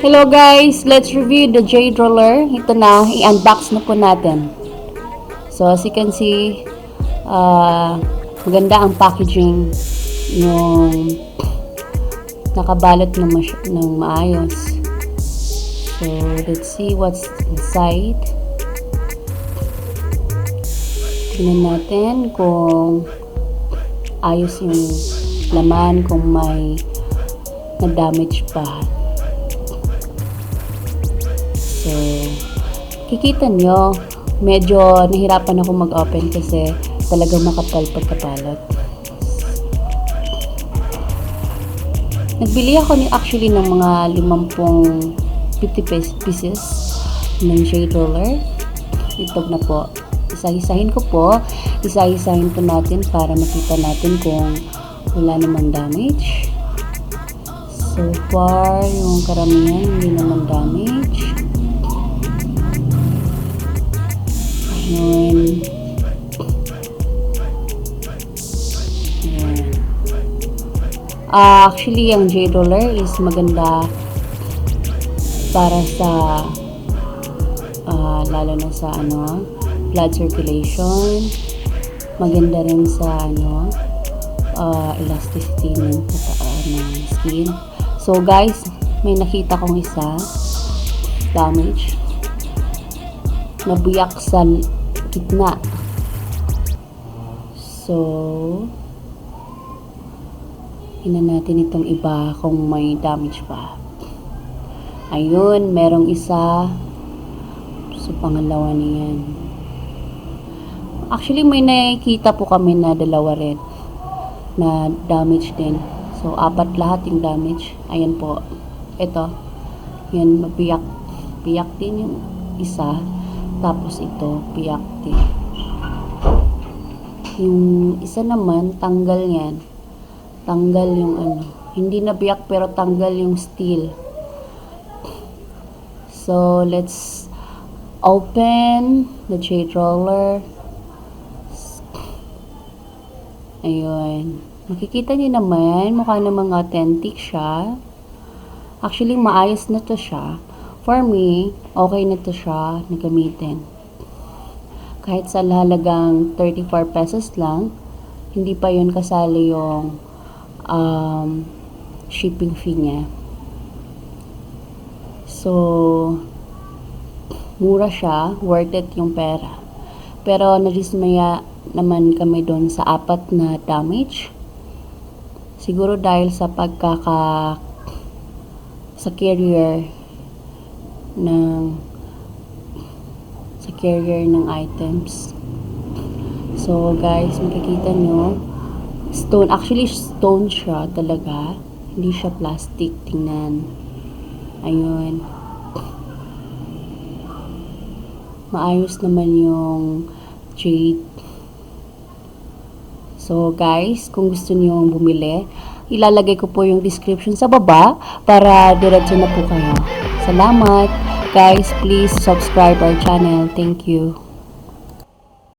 Hello guys, let's review the Jade roller. Ito na, i-unbox na po natin. So as you can see, maganda ang packaging, yung nakabalot ng maayos. So let's see what's inside. Tingnan natin kung ayos yung laman, kung may na-damage pa. So, kikita nyo, medyo nahirapan ako mag-open kasi talagang makapal pagkapalot. Nagbili ako actually ng mga 50 pieces ng Jade roller. Ito na po. Isa-isahin ko po. Isa-isahin po natin para makita natin kung wala namang damage. So far, yung karamihan hindi naman damage. Ayun. Ayan. Actually, ang Jade roller is maganda para sa lalo na sa blood circulation. Maganda rin sa elasticity ng skin. So guys, may nakita kong isa damage, nabuyak sa gitna. So tingnan natin itong iba kung may damage pa. Ayun, merong isa. So pangalawa niyan. Actually, may nakikita po kami na dalawa rin na damage din. So, 4 lahat yung damage. Ayan po. Ito. Yan, mapiyak. Piyak din yung isa. Tapos ito, piyak din. Yung isa naman, tanggal yan. Tanggal yung Hindi na piyak pero tanggal yung steel. So, let's open the Jade roller. Ayun. Makikita niyo naman, mukha namang authentic siya. Actually, maayos na to siya. For me, okay na to siya na gamitin. Kahit sa halagang 34 pesos lang, hindi pa yun kasali yung shipping fee niya. So, mura siya, worth it yung pera. Pero nadismaya naman kami doon sa 4 na damage. Siguro dahil sa sa carrier ng items. So guys, makikita nyo, stone, actually stone siya talaga, hindi siya plastic. Tingnan, ayun, maayos naman yung jade. So guys, kung gusto niyo bumili, ilalagay ko po yung description sa baba para diretso na po kayo. Salamat guys, please subscribe our channel. Thank you.